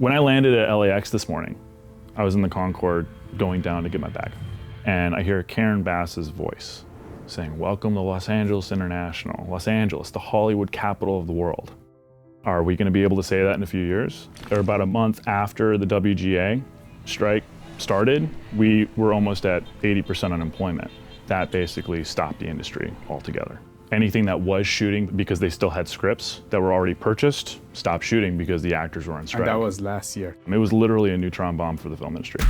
When I landed at LAX this morning, I was in the Concorde going down to get my bag. And I hear Karen Bass's voice saying, "Welcome to Los Angeles International. Los Angeles, the Hollywood capital of the world." Are we gonna be able to say that in a few years? Or about a month after the WGA strike started, we were almost at 80% unemployment. That basically stopped the industry altogether. Anything that was shooting because they still had scripts that were already purchased, stopped shooting because the actors were on strike. And that was last year. It was literally a neutron bomb for the film industry.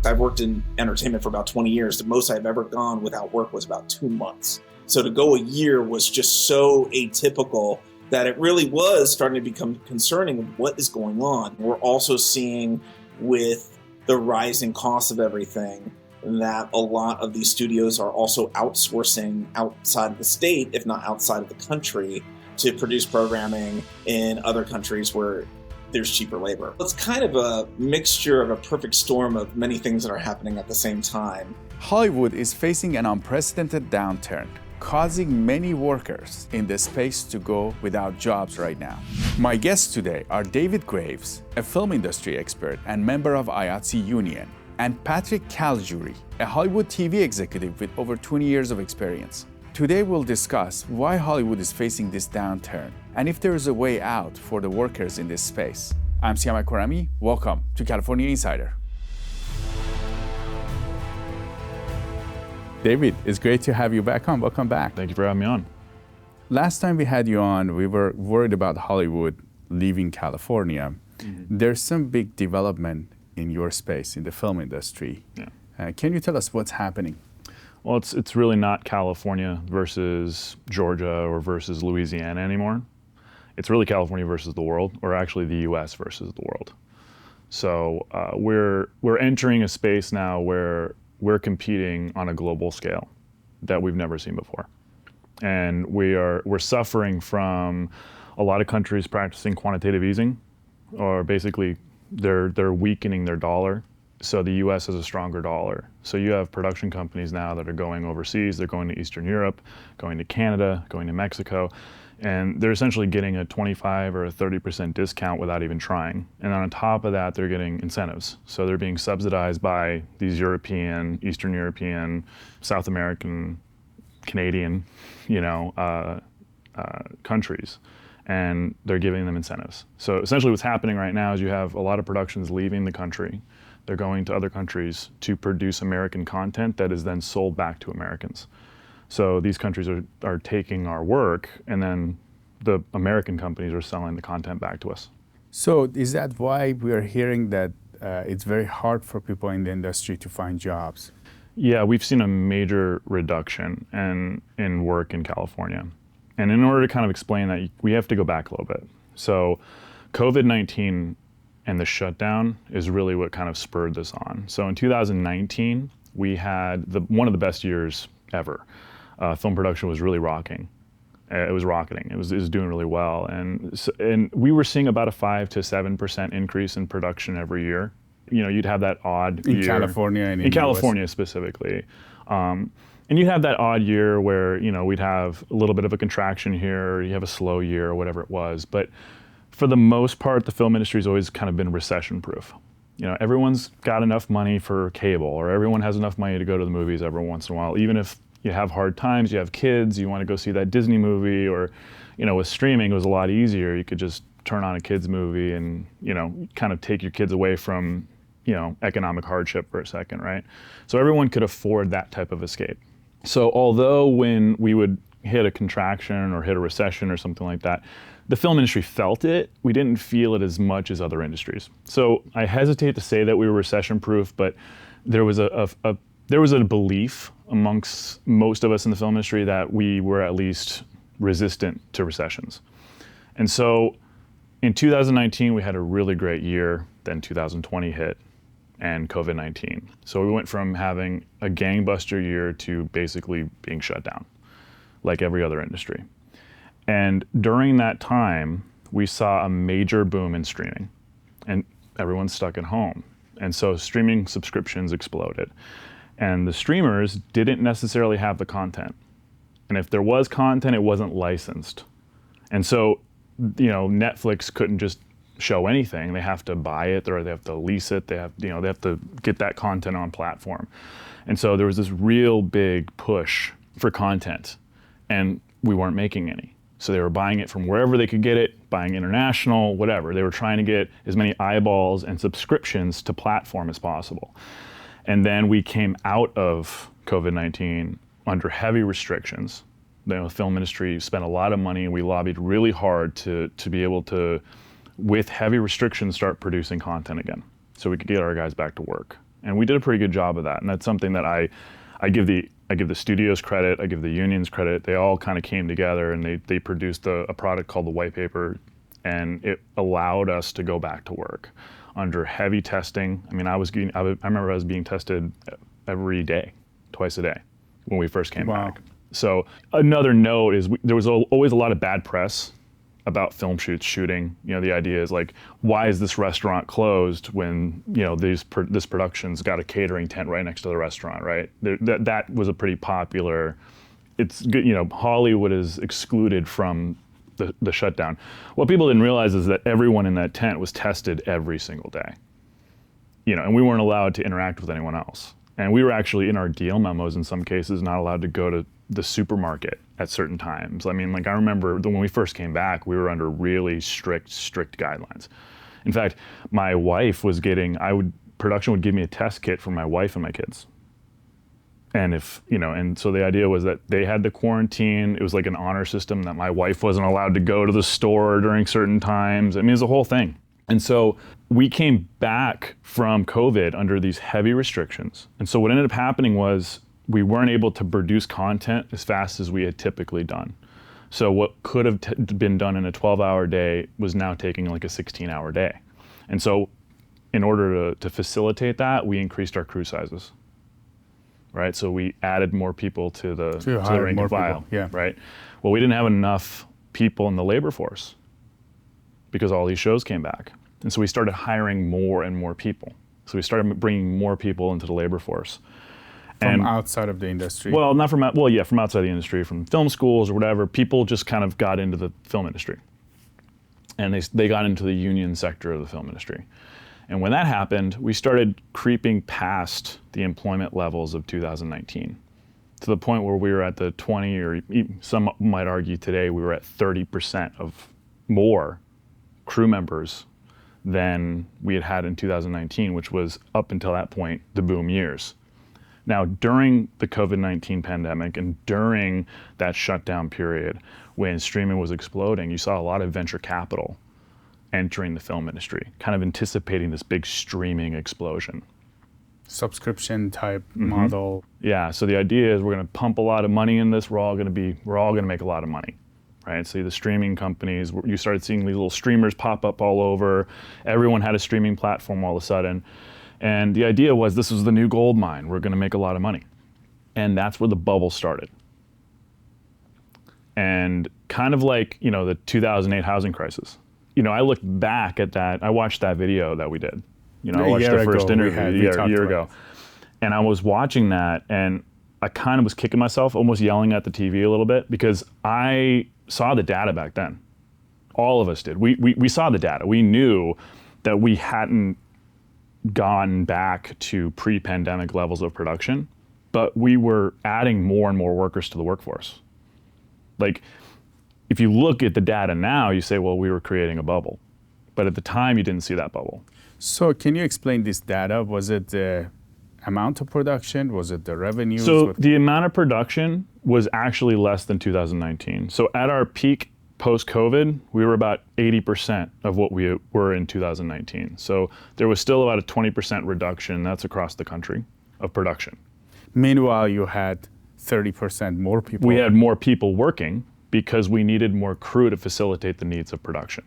I've worked in entertainment for about 20 years. The most I've ever gone without work was about 2 months. So to go a year was just so atypical that it really was starting to become concerning of what is going on. We're also seeing with the rising cost of everything that a lot of these studios are also outsourcing outside of the state, if not outside of the country, to produce programming in other countries where there's cheaper labor. It's kind of a mixture of a perfect storm of many things that are happening at the same time. Hollywood is facing an unprecedented downturn, causing many workers in the space to go without jobs right now. My guests today are David Graves, a film industry expert and member of IATSE Union, and Patrick Caligiuri, a Hollywood TV executive with over 20 years of experience. Today we'll discuss why Hollywood is facing this downturn and if there is a way out for the workers in this space. I'm Siyamak. Welcome to California Insider. David, it's great to have you back on. Welcome back. Thank you for having me on. Last time we had you on, we were worried about Hollywood leaving California. There's some big development in your space, in the film industry. Yeah. Can you tell us what's happening? Well, it's really not California versus Georgia or versus Louisiana anymore. It's really California versus the world, or actually the US versus the world. So we're entering a space now where we're competing on a global scale that we've never seen before. And we're suffering from a lot of countries practicing quantitative easing, or basically they're weakening their dollar. So the US has a stronger dollar. So you have production companies now that are going overseas. They're going to Eastern Europe, going to Canada, going to Mexico, and they're essentially getting a 25 or a 30% discount without even trying. And on top of that, they're getting incentives. So they're being subsidized by these European, Eastern European, South American, Canadian, countries. And they're giving them incentives. So essentially what's happening right now is you have a lot of productions leaving the country. They're going to other countries to produce American content that is then sold back to Americans. So these countries are taking our work, and then the American companies are selling the content back to us. So is that why we are hearing that it's very hard for people in the industry to find jobs? Yeah, we've seen a major reduction in work in California. And in order to kind of explain that, we have to go back a little bit. So COVID-19 and the shutdown is really what kind of spurred this on. So in 2019, we had one of the best years ever. Film production was really rocking. It was rocketing. It was doing really well. And we were seeing about a 5 to 7% increase in production every year. You'd have that odd year. In California and in California specifically. And you have that odd year where, we'd have a little bit of a contraction here, or you have a slow year or whatever it was. But for the most part, the film industry has always kind of been recession-proof. Everyone's got enough money for cable, or everyone has enough money to go to the movies every once in a while. Even if you have hard times, you have kids, you want to go see that Disney movie, or, with streaming, it was a lot easier. You could just turn on a kid's movie and, kind of take your kids away from, economic hardship for a second, right? So everyone could afford that type of escape. So although when we would hit a contraction or hit a recession or something like that, the film industry felt it, we didn't feel it as much as other industries. So I hesitate to say that we were recession-proof, but there was a belief amongst most of us in the film industry that we were at least resistant to recessions. And so in 2019, we had a really great year. Then 2020 hit, and COVID-19. So we went from having a gangbuster year to basically being shut down, like every other industry. And during that time, we saw a major boom in streaming, and everyone's stuck at home. And so streaming subscriptions exploded. And the streamers didn't necessarily have the content. And if there was content, it wasn't licensed. And so, Netflix couldn't just show anything. They have to buy it or they have to lease it. They have to get that content on platform. And so there was this real big push for content, and we weren't making any. So they were buying it from wherever they could get it, buying international, whatever. They were trying to get as many eyeballs and subscriptions to platform as possible. And then we came out of COVID-19 under heavy restrictions. The film industry spent a lot of money, and we lobbied really hard to be able to, with heavy restrictions, start producing content again, so we could get our guys back to work. And we did a pretty good job of that. And that's something that I give the studios credit, I give the unions credit. They all kind of came together and they produced a product called the white paper, and it allowed us to go back to work under heavy testing. I mean, I remember I was being tested every day, twice a day, when we first came back. So another note is there was always a lot of bad press about film shooting. The idea is like, why is this restaurant closed when this production's got a catering tent right next to the restaurant, right? That was a pretty popular. It's good, Hollywood is excluded from the shutdown. What people didn't realize is that everyone in that tent was tested every single day, and we weren't allowed to interact with anyone else. And we were actually, in our deal memos, in some cases, not allowed to go to the supermarket at certain times. I mean, I remember when we first came back, we were under really strict guidelines. In fact, my wife was production would give me a test kit for my wife and my kids. And and so the idea was that they had to quarantine. It was like an honor system that my wife wasn't allowed to go to the store during certain times. I mean, it was a whole thing. And so we came back from COVID under these heavy restrictions. And so what ended up happening was we weren't able to produce content as fast as we had typically done. So what could have been done in a 12-hour day was now taking like a 16-hour day. And so in order to facilitate that, we increased our crew sizes, right? So we added more people to the rank and file, right? Well, we didn't have enough people in the labor force because all these shows came back. And so we started hiring more and more people. So we started bringing more people into the labor force. From outside of the industry? Well, from outside the industry, from film schools or whatever. People just kind of got into the film industry. And they got into the union sector of the film industry. And when that happened, we started creeping past the employment levels of 2019 to the point where we were at the 20, or some might argue today, we were at 30% of more crew members than we had in 2019, which was, up until that point, the boom years. Now, during the COVID-19 pandemic and during that shutdown period when streaming was exploding, you saw a lot of venture capital entering the film industry, kind of anticipating this big streaming explosion. Subscription type model. Yeah, so the idea is we're going to pump a lot of money in this. We're all going to make a lot of money. Right, so the streaming companies, you started seeing these little streamers pop up all over. Everyone had a streaming platform all of a sudden. And the idea was this was the new gold mine. We're going to make a lot of money. And that's where the bubble started. And kind of like, the 2008 housing crisis. I looked back at that. I watched that video that we did. I watched the first interview a year ago. And I was watching that, and I kind of was kicking myself, almost yelling at the TV a little bit, because I saw the data back then. All of us did. We saw the data. We knew that we hadn't gone back to pre-pandemic levels of production, but we were adding more and more workers to the workforce. Like, if you look at the data now, you say, well, we were creating a bubble. But at the time, you didn't see that bubble. So can you explain this data? Was it the amount of production? Was it the revenue? So the amount of production was actually less than 2019. So at our peak post-COVID, we were about 80% of what we were in 2019. So there was still about a 20% reduction, that's across the country, of production. Meanwhile, you had 30% more people. We had more people working because we needed more crew to facilitate the needs of production.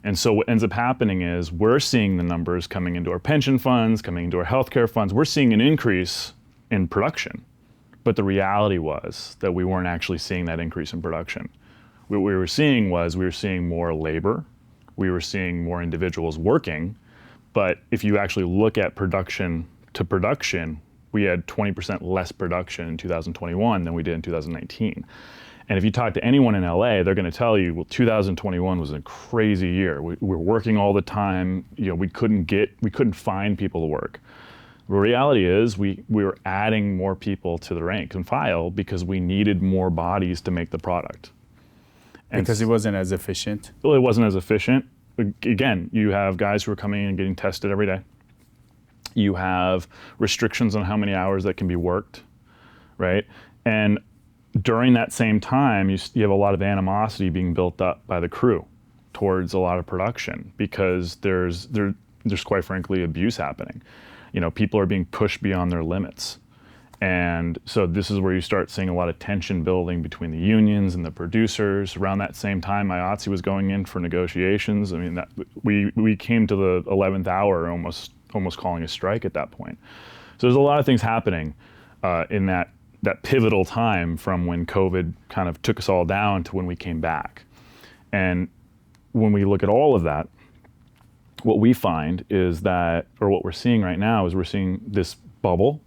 And so what ends up happening is we're seeing the numbers coming into our pension funds, coming into our healthcare funds. We're seeing an increase in production. But the reality was that we weren't actually seeing that increase in production. What we were seeing was we were seeing more labor. We were seeing more individuals working. But if you actually look at production to production, we had 20% less production in 2021 than we did in 2019. And if you talk to anyone in LA, they're going to tell you, well, 2021 was a crazy year. We were working all the time. We couldn't find people to work. The reality is we were adding more people to the rank and file because we needed more bodies to make the product. And because it wasn't as efficient. Well, it wasn't as efficient. Again, you have guys who are coming in and getting tested every day. You have restrictions on how many hours that can be worked, right? And during that same time, you have a lot of animosity being built up by the crew towards a lot of production because there's quite frankly abuse happening. People are being pushed beyond their limits. And so this is where you start seeing a lot of tension building between the unions and the producers. Around that same time, IATSE was going in for negotiations. I mean, we came to the 11th hour, almost calling a strike at that point. So there's a lot of things happening in that pivotal time from when COVID kind of took us all down to when we came back. And when we look at all of that, what we find is that, or what we're seeing right now is we're seeing this bubble.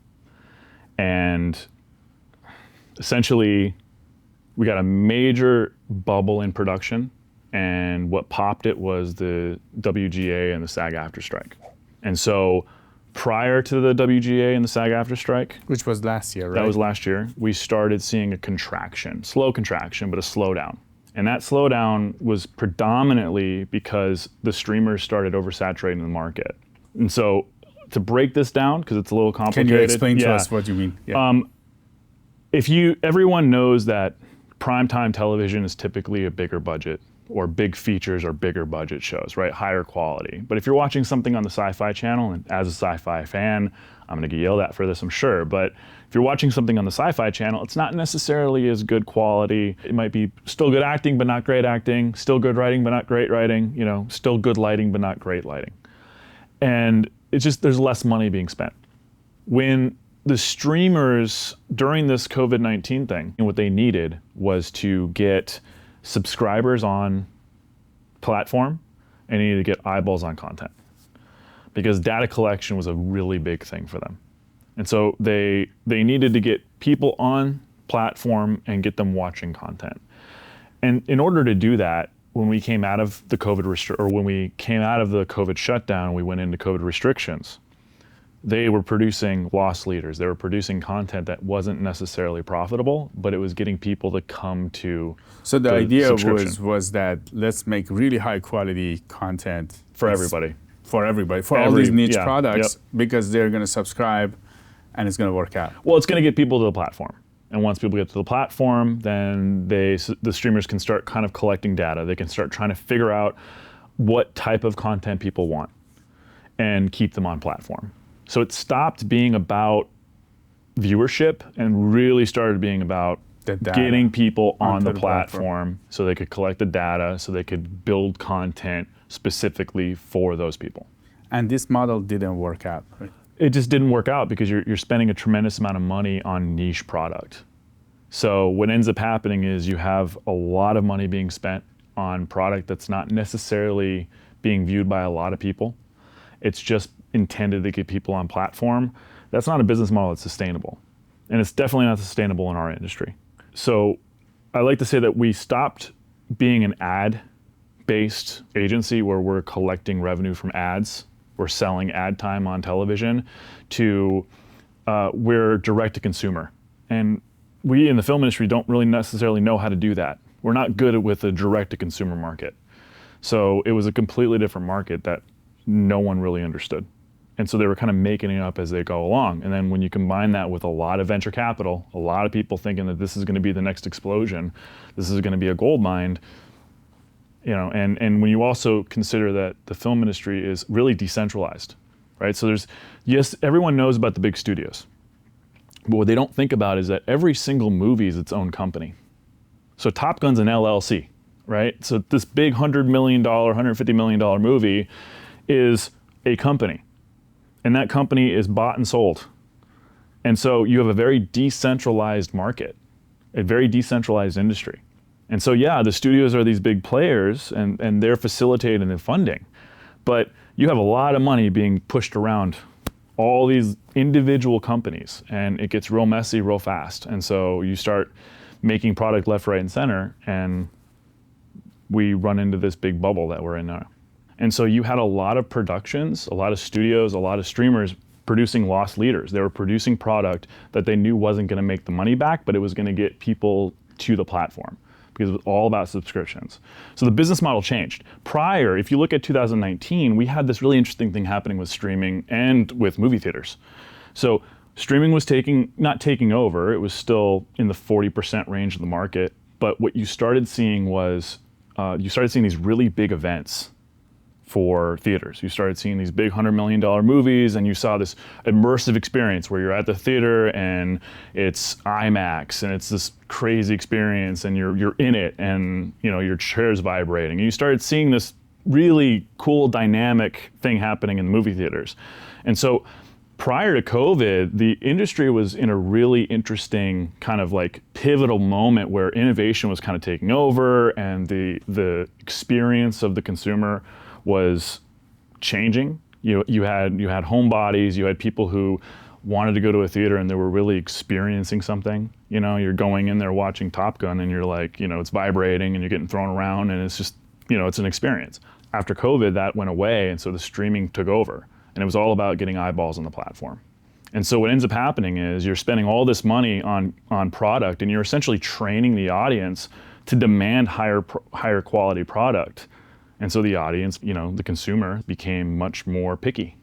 And essentially, we got a major bubble in production, and what popped it was the WGA and the SAG-AFTRA strike. And so prior to the WGA and the SAG-AFTRA strike, which was last year, right? That was last year, we started seeing a contraction, slow contraction, but a slowdown. And that slowdown was predominantly because the streamers started oversaturating the market. And so to break this down, because it's a little complicated. Can you explain to us what you mean? Yeah. Everyone knows that primetime television is typically a bigger budget, or big features or bigger budget shows, right? Higher quality. But if you're watching something on the Sci-Fi Channel, and as a sci-fi fan, I'm gonna get yelled at for this, I'm sure, but if you're watching something on the Sci-Fi Channel, it's not necessarily as good quality. It might be still good acting, but not great acting, still good writing, but not great writing, still good lighting, but not great lighting. And it's just, there's less money being spent. When the streamers, during this COVID-19 thing, what they needed was to get subscribers on platform, and they needed to get eyeballs on content. Because data collection was a really big thing for them. And so they needed to get people on platform and get them watching content. And in order to do that, when we came out of the COVID shutdown, we went into COVID restrictions. They were producing loss leaders. They were producing content that wasn't necessarily profitable, but it was getting people to come to. So the idea was that let's make really high quality content for everybody. For all these niche products, because they're going to subscribe and it's going to work out. Well, it's going to get people to the platform. And once people get to the platform, then the streamers can start kind of collecting data. They can start trying to figure out what type of content people want and keep them on platform. So it stopped being about viewership and really started being about getting people on the platform so they could collect the data, so they could build content specifically for those people. And this model didn't work out, right? It just didn't work out because you're spending a tremendous amount of money on niche product. So what ends up happening is you have a lot of money being spent on product that's not necessarily being viewed by a lot of people. It's just intended to get people on platform. That's not a business model that's sustainable. And it's definitely not sustainable in our industry. So I like to say that we stopped being an ad-based agency where we're collecting revenue from ads. We're selling ad time on television to we're direct to consumer. And we in the film industry don't really necessarily know how to do that. We're not good with a direct to consumer market. So it was a completely different market that no one really understood. And so they were kind of making it up as they go along. And then when you combine that with a lot of venture capital, a lot of people thinking that this is going to be the next explosion, this is going to be a gold mine, and when you also consider that the film industry is really decentralized, right? So yes, everyone knows about the big studios, but what they don't think about is that every single movie is its own company. So Top Gun's an LLC, right? So this big $100 million, $150 million movie is a company, and that company is bought and sold. And so you have a very decentralized market, a very decentralized industry. And so, yeah, the studios are these big players and they're facilitating the funding, but you have a lot of money being pushed around all these individual companies, and it gets real messy real fast. And so you start making product left, right, and center, and we run into this big bubble that we're in now. And so you had a lot of productions, a lot of studios, a lot of streamers producing loss leaders. They were producing product that they knew wasn't going to make the money back, but it was going to get people to the platform because it was all about subscriptions. So the business model changed. Prior, if you look at 2019, we had this really interesting thing happening with streaming and with movie theaters. So streaming was not taking over, it was still in the 40% range of the market, but what you started seeing was, you started seeing these really big events for theaters. You started seeing these big $100 million movies, and you saw this immersive experience where you're at the theater and it's IMAX and it's this crazy experience and you're in it and your chair's vibrating. And you started seeing this really cool dynamic thing happening in the movie theaters. And so prior to COVID, the industry was in a really interesting kind of like pivotal moment where innovation was kind of taking over and the experience of the consumer was changing. You had homebodies, you had people who wanted to go to a theater and they were really experiencing something. You're going in there watching Top Gun and you're like, it's vibrating and you're getting thrown around and it's just, it's an experience. After COVID, that went away, and so the streaming took over, and it was all about getting eyeballs on the platform. And so what ends up happening is you're spending all this money on product, and you're essentially training the audience to demand higher quality product. And so the audience, the consumer, became much more picky.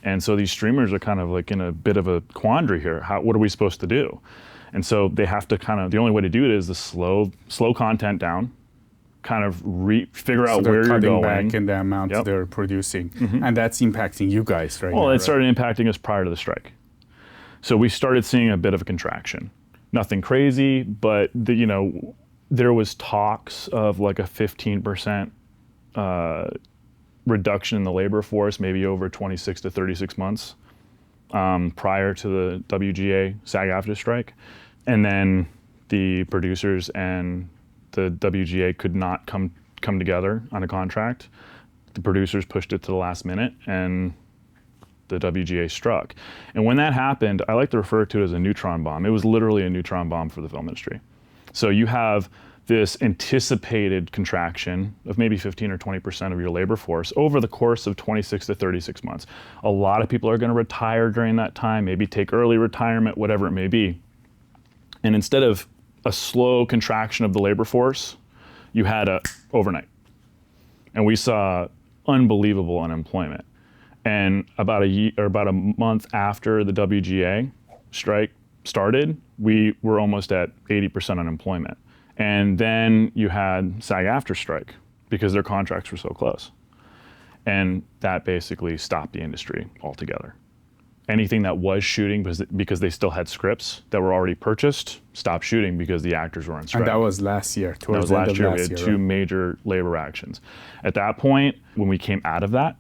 And so these streamers are kind of like in a bit of a quandary here. What are we supposed to do? And so they have to the only way to do it is to slow content down, kind of figure out where you're going. Back in the amount they're producing. Mm-hmm. And that's impacting you guys right now. Well, it started impacting us prior to the strike. So we started seeing a bit of a contraction. Nothing crazy, but there was talks of like a 15% reduction in the labor force, maybe over 26 to 36 months prior to the WGA SAG-AFTRA strike. And then the producers and the WGA could not come together on a contract. The producers pushed it to the last minute and the WGA struck. And when that happened, I like to refer to it as a neutron bomb. It was literally a neutron bomb for the film industry. So you have this anticipated contraction of maybe 15 or 20% of your labor force over the course of 26 to 36 months. A lot of people are going to retire during that time, maybe take early retirement, whatever it may be. And instead of a slow contraction of the labor force, you had a overnight. And we saw unbelievable unemployment. And about a month after the WGA strike started, we were almost at 80% unemployment. And then you had SAG-AFTRA strike because their contracts were so close. And that basically stopped the industry altogether. Anything that was shooting because they still had scripts that were already purchased stopped shooting because the actors were on strike. And that was last year. That was last year. We had two major labor actions. At that point, when we came out of that,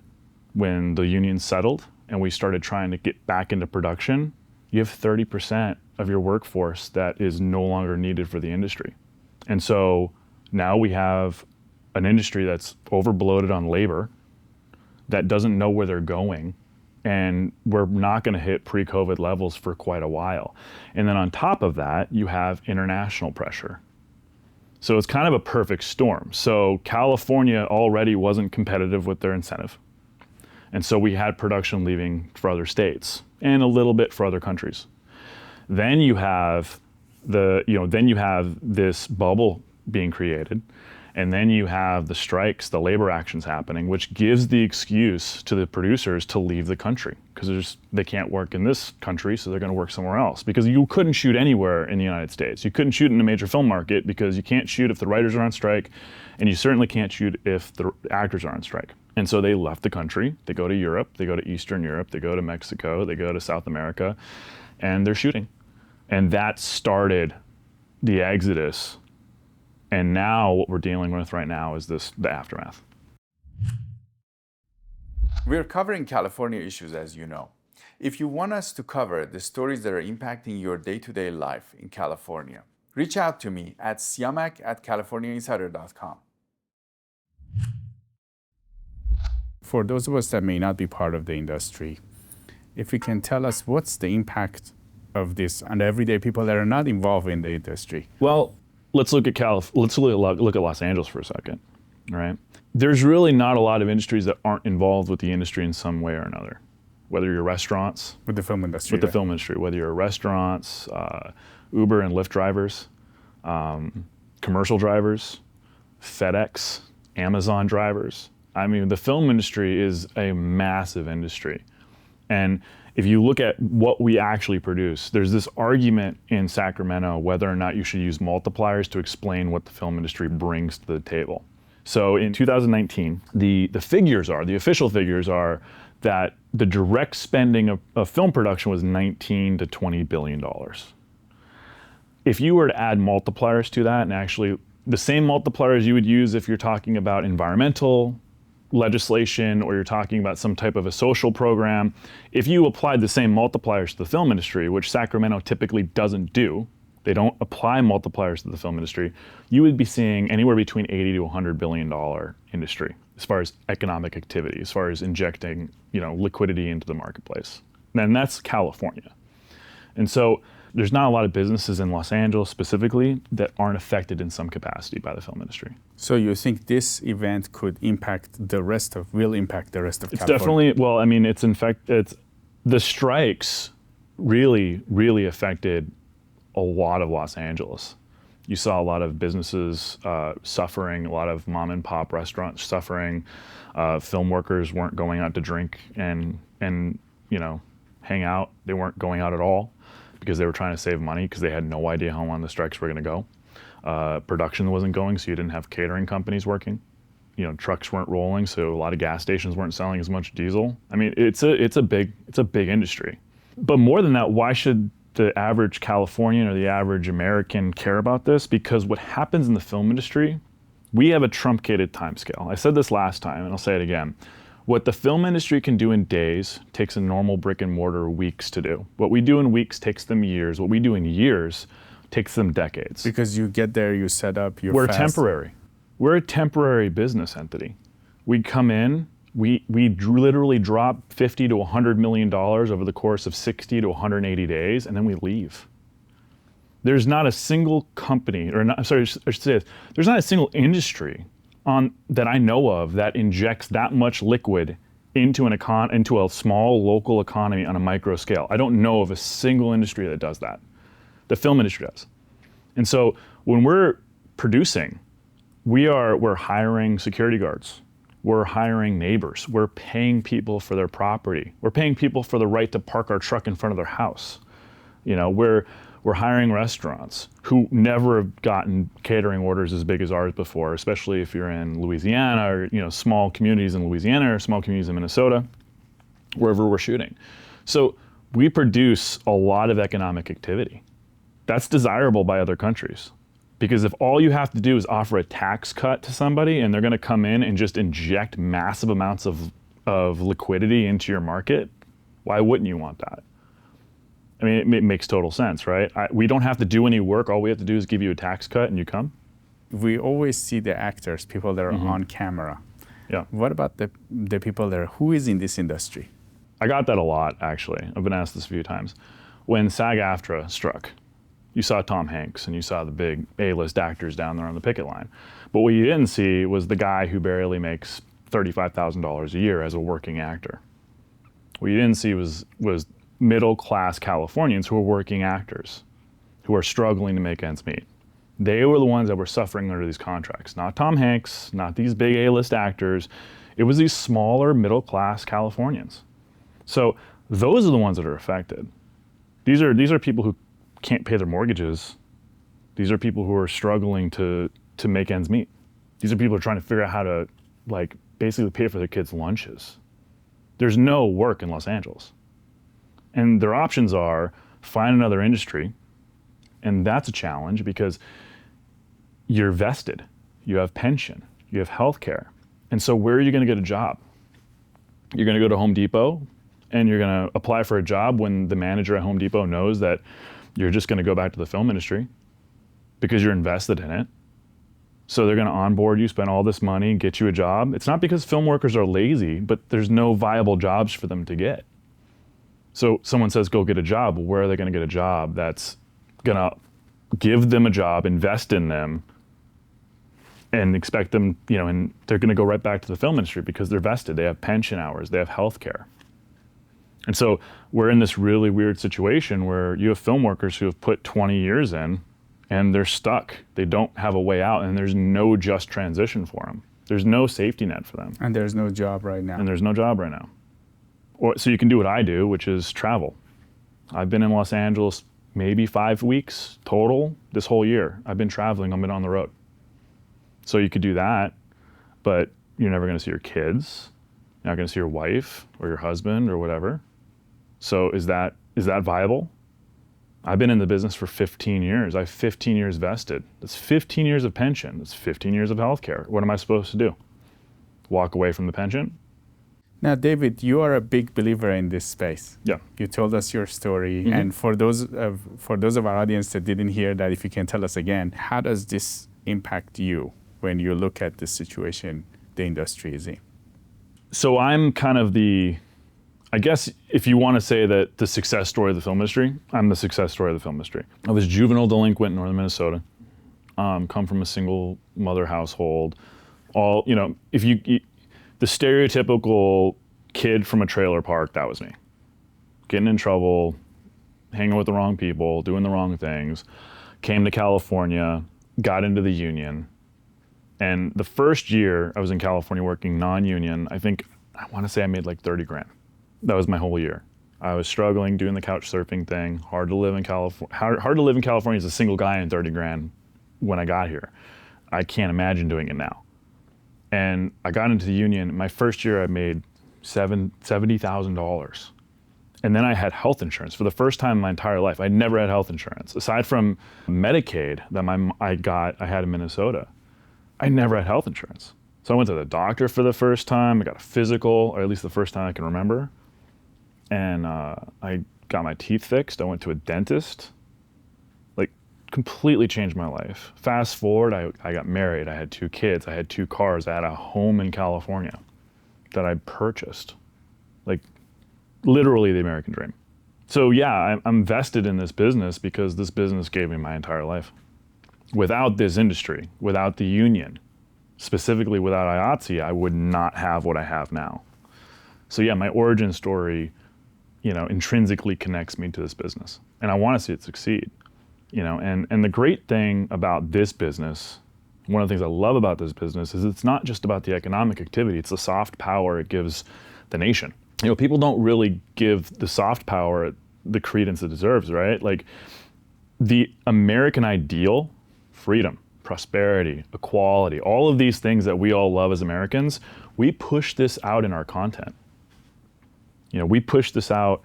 when the unions settled and we started trying to get back into production, you have 30% of your workforce that is no longer needed for the industry. And so now we have an industry that's overbloated on labor, that doesn't know where they're going, and we're not going to hit pre-COVID levels for quite a while. And then on top of that, you have international pressure. So it's kind of a perfect storm. So California already wasn't competitive with their incentive. And so we had production leaving for other states and a little bit for other countries. Then you have this bubble being created, and then you have the strikes, the labor actions happening, which gives the excuse to the producers to leave the country because they can't work in this country, so they're going to work somewhere else. Because you couldn't shoot anywhere in the United States. You couldn't shoot in a major film market because you can't shoot if the writers are on strike, and you certainly can't shoot if the actors are on strike. And so they left the country. They go to Europe, they go to Eastern Europe, they go to Mexico, they go to South America, and they're shooting. And that started the exodus. And now what we're dealing with right now is the aftermath. We're covering California issues, as you know. If you want us to cover the stories that are impacting your day-to-day life in California, reach out to me at siyamak@californiainsider.com. For those of us that may not be part of the industry, if you can tell us what's the impact of this on the everyday people that are not involved in the industry? Well, let's look at look at Los Angeles for a second, all right? There's really not a lot of industries that aren't involved with the industry in some way or another. Whether you're restaurants, With the film industry. with the film industry, whether you're restaurants, Uber and Lyft drivers, commercial drivers, FedEx, Amazon drivers. I mean, the film industry is a massive industry. And if you look at what we actually produce, there's this argument in Sacramento whether or not you should use multipliers to explain what the film industry brings to the table. So in 2019, the official figures are that the direct spending of film production was $19 to $20 billion. If you were to add multipliers to that, and actually the same multipliers you would use if you're talking about environmental legislation or you're talking about some type of a social program, if you applied the same multipliers to the film industry, which Sacramento typically doesn't do, they don't apply multipliers to the film industry, you would be seeing anywhere between $80 to $100 billion industry as far as economic activity, as far as injecting, liquidity into the marketplace. And that's California. And so there's not a lot of businesses in Los Angeles specifically that aren't affected in some capacity by the film industry. So you think this event could will impact the rest of It's California? definitely, well, I mean, the strikes really affected a lot of Los Angeles. You saw a lot of businesses suffering, a lot of mom and pop restaurants suffering. Film workers weren't going out to drink and hang out. They weren't going out at all because they were trying to save money because they had no idea how long the strikes were going to go. Production wasn't going, so you didn't have catering companies working. Trucks weren't rolling, so a lot of gas stations weren't selling as much diesel. I mean, it's a big industry. But more than that, why should the average Californian or the average American care about this? Because what happens in the film industry, we have a truncated timescale. I said this last time, and I'll say it again. What the film industry can do in days takes a normal brick and mortar weeks to do. What we do in weeks takes them years. What we do in years takes them decades. Because you get there, you set up, We're temporary. We're a temporary business entity. We come in, we literally drop $50 to $100 million over the course of 60 to 180 days, and then we leave. There's not a single company, I should say this, there's not a single industry that I know of that injects that much liquid into a small local economy on a micro scale. I don't know of a single industry that does that. The film industry does. And so when we're producing, we're hiring security guards. We're hiring neighbors. We're paying people for their property. We're paying people for the right to park our truck in front of their house. We're hiring restaurants who never have gotten catering orders as big as ours before, especially if you're in Louisiana or small communities in Louisiana or small communities in Minnesota, wherever we're shooting. So we produce a lot of economic activity. That's desirable by other countries. Because if all you have to do is offer a tax cut to somebody and they're going to come in and just inject massive amounts of liquidity into your market, why wouldn't you want that? I mean, it makes total sense, right? We don't have to do any work. All we have to do is give you a tax cut and you come. We always see the actors, people that are on camera. Yeah. What about the people that who is in this industry? I got that a lot, actually. I've been asked this a few times. When SAG-AFTRA struck, you saw Tom Hanks and you saw the big A-list actors down there on the picket line. But what you didn't see was the guy who barely makes $35,000 a year as a working actor. What you didn't see was middle-class Californians who are working actors, who are struggling to make ends meet. They were the ones that were suffering under these contracts. Not Tom Hanks, not these big A-list actors. It was these smaller middle-class Californians. So those are the ones that are affected. These are people who can't pay their mortgages. These are people who are struggling to make ends meet. These are people who are trying to figure out how to basically pay for their kids' lunches. There's no work in Los Angeles. And their options are find another industry, and that's a challenge because you're vested, you have pension, you have health care. And so where are you going to get a job? You're going to go to Home Depot and you're going to apply for a job when the manager at Home Depot knows that you're just going to go back to the film industry because you're invested in it. So they're going to onboard you, spend all this money, get you a job. It's not because film workers are lazy, but there's no viable jobs for them to get. So someone says, go get a job. Well, where are they going to get a job that's going to give them a job, invest in them, and expect them, and they're going to go right back to the film industry because they're vested. They have pension hours, they have health care. And so we're in this really weird situation where you have film workers who have put 20 years in and they're stuck. They don't have a way out, and there's no just transition for them. There's no safety net for them. And there's no job right now. And there's no job right now. So you can do what I do, which is travel. I've been in Los Angeles maybe 5 weeks total this whole year. I've been traveling, I've been on the road. So you could do that, but you're never gonna see your kids. You're not gonna see your wife or your husband or whatever. So is that viable? I've been in the business for 15 years. I have 15 years vested. That's 15 years of pension. That's 15 years of healthcare. What am I supposed to do? Walk away from the pension? Now, David, you are a big believer in this space. Yeah. You told us your story, and for those of our audience that didn't hear that, if you can tell us again, how does this impact you when you look at the situation the industry is in? So I'm kind of I guess if you want to say that the success story of the film industry, I'm the success story of the film industry. I was juvenile delinquent in northern Minnesota, come from a single mother household. The stereotypical kid from a trailer park, that was me. Getting in trouble, hanging with the wrong people, doing the wrong things. Came to California, got into the union. And the first year I was in California working non-union, I want to say I made like 30 grand. That was my whole year. I was struggling doing the couch surfing thing. Hard to live in California. Hard to live in California as a single guy in 30 grand when I got here. I can't imagine doing it now. And I got into the union. My first year I made $70,000. And then I had health insurance for the first time in my entire life. I never had health insurance. Aside from Medicaid that I had in Minnesota, I never had health insurance. So I went to the doctor for the first time. I got a physical, or at least the first time I can remember. And I got my teeth fixed. I went to a dentist. Completely changed my life. Fast forward, I got married. I had 2 kids. I had 2 cars. I had a home in California that I purchased. Literally the American dream. So yeah, I'm vested in this business because this business gave me my entire life. Without this industry, without the union, specifically without IATSE, I would not have what I have now. So yeah, my origin story, intrinsically connects me to this business, and I want to see it succeed. And the great thing about this business, one of the things I love about this business is it's not just about the economic activity, it's the soft power it gives the nation. People don't really give the soft power the credence it deserves, right? The American ideal, freedom, prosperity, equality, all of these things that we all love as Americans, we push this out in our content. We push this out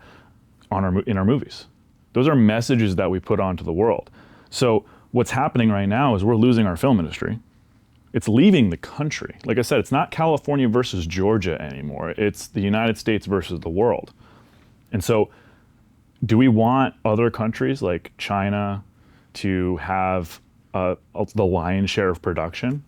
in our movies. Those are messages that we put onto the world. So what's happening right now is we're losing our film industry. It's leaving the country. Like I said, it's not California versus Georgia anymore. It's the United States versus the world. And so do we want other countries like China to have the lion's share of production?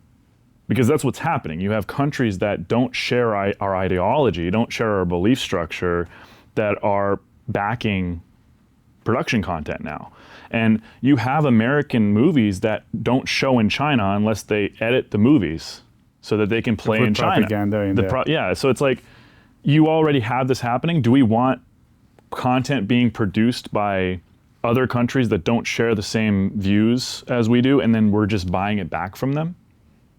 Because that's what's happening. You have countries that don't share our ideology, don't share our belief structure, that are backing production content now. And you have American movies that don't show in China unless they edit the movies so that they can play in China. Propaganda in there. Yeah, so it's like, you already have this happening. Do we want content being produced by other countries that don't share the same views as we do, and then we're just buying it back from them?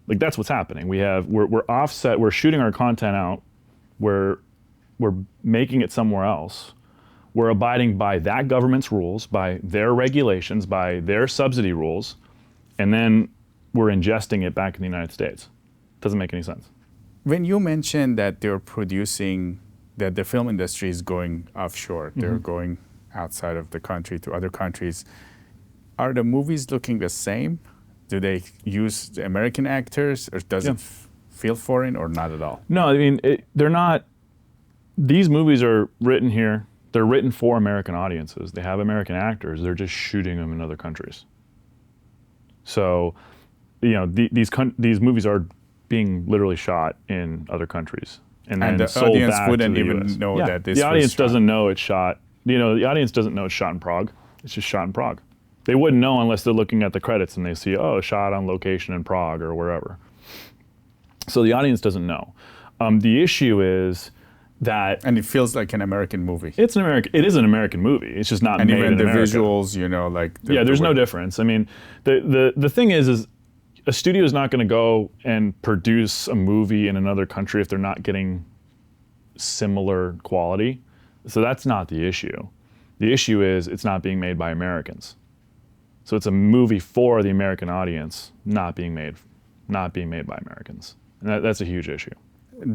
That's what's happening. We're offset, we're shooting our content out, we're making it somewhere else. We're abiding by that government's rules, by their regulations, by their subsidy rules, and then we're ingesting it back in the United States. Doesn't make any sense. When you mentioned that they're producing, that the film industry is going offshore, they're going outside of the country to other countries, are the movies looking the same? Do they use the American actors, or does it feel foreign, or not at all? No, they're not. These movies are written here. They're written for American audiences. They have American actors. They're just shooting them in other countries. So, these movies are being literally shot in other countries, and then the sold audience back wouldn't to the even US. know that this. The audience doesn't know it's shot The audience doesn't know it's shot in Prague. It's just shot in Prague. They wouldn't know unless they're looking at the credits and they see, oh, shot on location in Prague or wherever. So the audience doesn't know. The issue is that, and it feels like an American movie. It is an American movie. It's just not and made in even the America. visuals, like there's no difference. I mean, the thing is a studio is not going to go and produce a movie in another country if they're not getting similar quality. So that's not the issue. The issue is it's not being made by Americans. So it's a movie for the American audience, not being made by Americans. And that's a huge issue.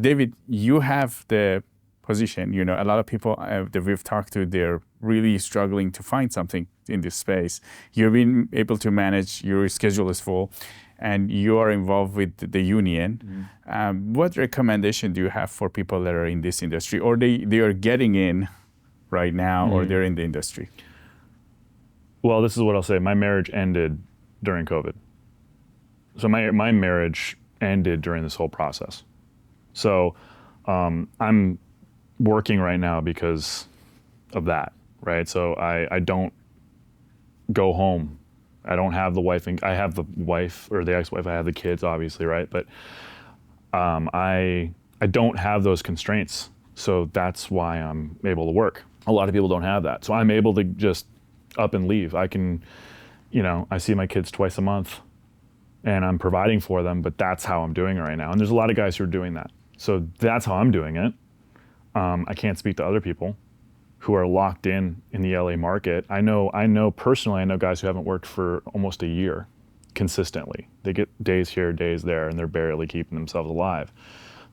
David, you have the position, a lot of people that we've talked to, they're really struggling to find something in this space. You've been able to manage, your schedule is full, and you are involved with the union. What recommendation do you have for people that are in this industry, or they are getting in right now, or they're in the industry? Well, this is what I'll say. My marriage ended during COVID. So my marriage ended during this whole process. So I'm working right now because of that, right? So I don't go home. I don't have the wife, and I have the wife or the ex-wife. I have the kids, obviously, right? But I don't have those constraints. So that's why I'm able to work. A lot of people don't have that. So I'm able to just up and leave. I can, I see my kids twice a month and I'm providing for them, but that's how I'm doing it right now. And there's a lot of guys who are doing that. So that's how I'm doing it. I can't speak to other people who are locked in the LA market. I know personally, I know guys who haven't worked for almost a year consistently. They get days here, days there, and they're barely keeping themselves alive.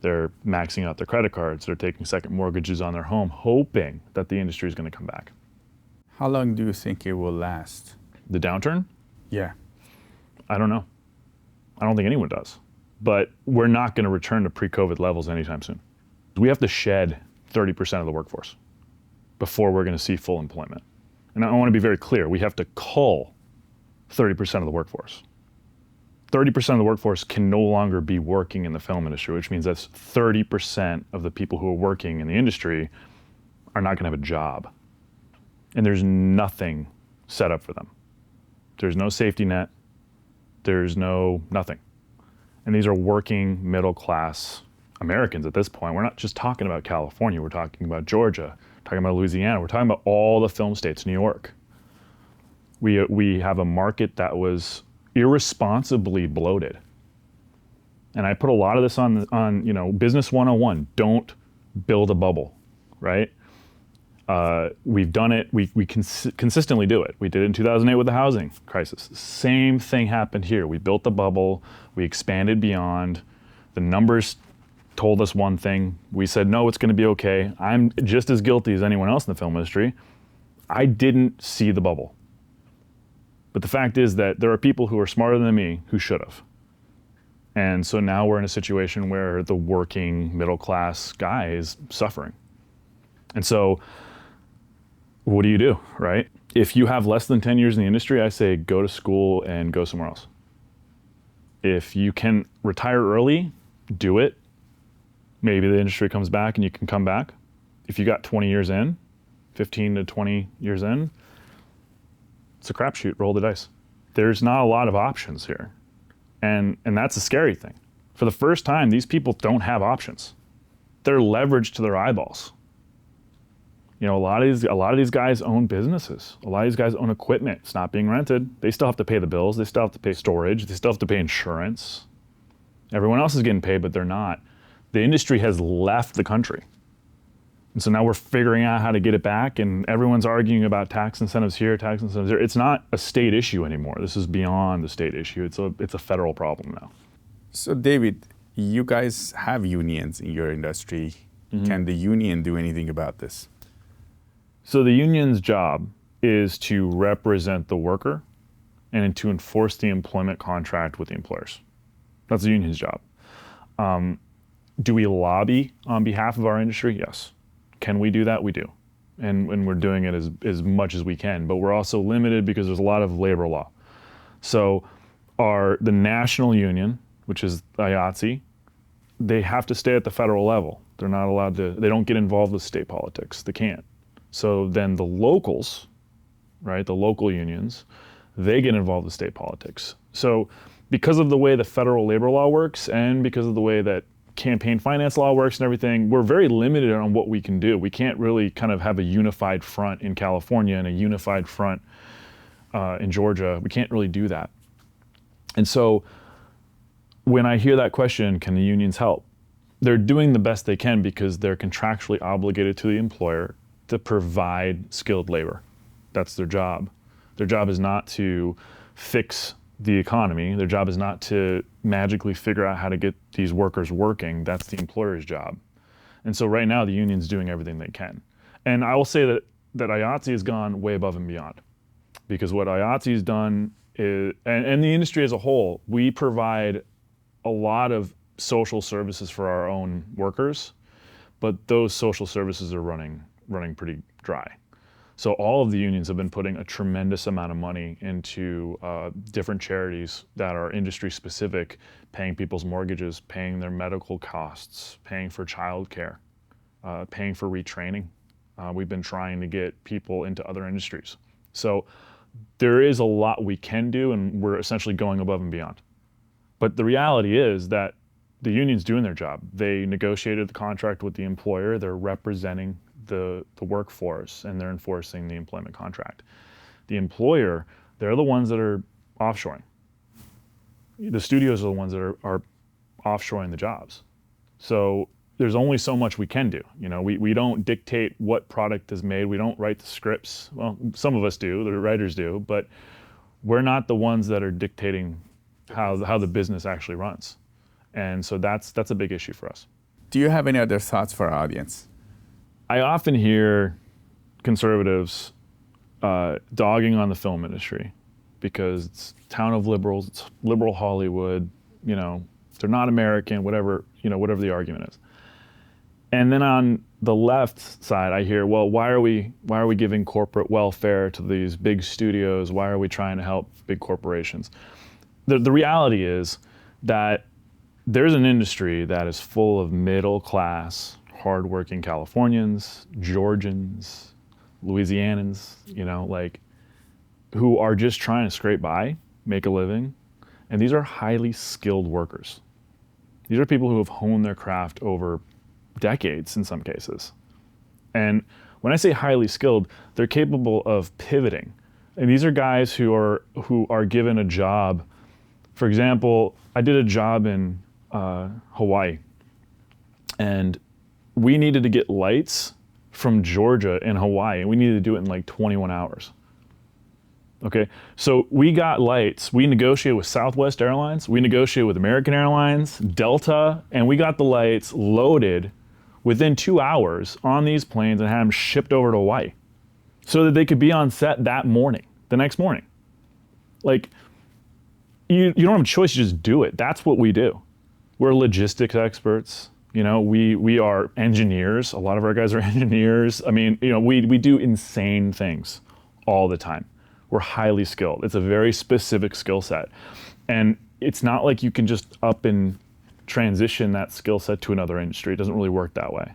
They're maxing out their credit cards. They're taking second mortgages on their home, hoping that the industry is going to come back. How long do you think it will last? The downturn? Yeah. I don't know. I don't think anyone does. But we're not going to return to pre-COVID levels anytime soon. We have to shed 30% of the workforce before we're going to see full employment. And I want to be very clear. We have to cull 30% of the workforce. 30% of the workforce can no longer be working in the film industry, which means that's 30% of the people who are working in the industry are not going to have a job. And there's nothing set up for them. There's no safety net. There's nothing. And these are working middle class Americans at this point. We're not just talking about California. We're talking about Georgia, talking about Louisiana. We're talking about all the film states, New York. We have a market that was irresponsibly bloated. And I put a lot of this on Business 101. Don't build a bubble, right? We've done it. We consistently do it. We did it in 2008 with the housing crisis. Same thing happened here. We built the bubble. We expanded beyond. The numbers told us one thing. We said, no, it's going to be okay. I'm just as guilty as anyone else in the film industry. I didn't see the bubble. But the fact is that there are people who are smarter than me who should have. And so now we're in a situation where the working middle class guy is suffering. And so what do you do, right? If you have less than 10 years in the industry, I say go to school and go somewhere else. If you can retire early, do it. Maybe the industry comes back and you can come back. If you got 20 years in, 15 to 20 years in, it's a crapshoot, roll the dice. There's not a lot of options here. And that's a scary thing. For the first time, these people don't have options. They're leveraged to their eyeballs. A lot of these guys own businesses. A lot of these guys own equipment. It's not being rented. They still have to pay the bills. They still have to pay storage. They still have to pay insurance. Everyone else is getting paid, but they're not. The industry has left the country. And so now we're figuring out how to get it back, and everyone's arguing about tax incentives here, tax incentives there. It's not a state issue anymore. This is beyond the state issue. It's a federal problem now. So David, you guys have unions in your industry. Mm-hmm. Can the union do anything about this? So the union's job is to represent the worker and to enforce the employment contract with the employers. That's the union's job. Do we lobby on behalf of our industry? Yes. Can we do that? We do. And we're doing it as much as we can, but we're also limited because there's a lot of labor law. So the national union, which is IATSE, they have to stay at the federal level. They're not allowed to, they don't get involved with state politics. They can't. So then the locals, right, the local unions, they get involved with state politics. So because of the way the federal labor law works and because of the way that campaign finance law works and everything, we're very limited on what we can do. We can't really kind of have a unified front in California and a unified front in Georgia. We can't really do that. And so when I hear that question, can the unions help? They're doing the best they can because they're contractually obligated to the employer to provide skilled labor. That's their job. Their job is not to fix the economy. Their job is not to magically figure out how to get these workers working. That's the employer's job. And so right now the union's doing everything they can. And I will say that IATSE has gone way above and beyond, because what IATSE has done is, and the industry as a whole, we provide a lot of social services for our own workers, but those social services are running pretty dry. So all of the unions have been putting a tremendous amount of money into different charities that are industry specific, paying people's mortgages, paying their medical costs, paying for childcare, paying for retraining. We've been trying to get people into other industries. So there is a lot we can do, and we're essentially going above and beyond. But the reality is that the union's doing their job. They negotiated the contract with the employer. They're representing the workforce, and they're enforcing the employment contract. The employer, they're the ones that are offshoring. The studios are the ones that are offshoring the jobs. So there's only so much we can do. You know, we don't dictate what product is made. We don't write the scripts. Well, some of us do, the writers do, but we're not the ones that are dictating how the business actually runs. And so that's a big issue for us. Do you have any other thoughts for our audience? I often hear conservatives dogging on the film industry because it's a town of liberals, it's liberal Hollywood, you know, they're not American, whatever the argument is. And then on the left side, I hear, well, why are we giving corporate welfare to these big studios? Why are we trying to help big corporations? The reality is that there's an industry that is full of middle class, hardworking Californians, Georgians, Louisianans, you know, like, who are just trying to scrape by, make a living. And these are highly skilled workers. These are people who have honed their craft over decades in some cases. And when I say highly skilled, they're capable of pivoting. And these are guys who are given a job. For example, I did a job in Hawaii, and we needed to get lights from Georgia in Hawaii, and we needed to do it in like 21 hours. Okay, so we got lights. We negotiated with Southwest Airlines, we negotiated with American Airlines, Delta, and we got the lights loaded within 2 hours on these planes and had them shipped over to Hawaii so that they could be on set that morning, the next morning. Like, you don't have a choice, you just do it. That's what we do. We're logistics experts. You know, we are engineers. A lot of our guys are engineers. I mean, you know, we do insane things all the time. We're highly skilled. It's a very specific skill set. And it's not like you can just up and transition that skill set to another industry. It doesn't really work that way.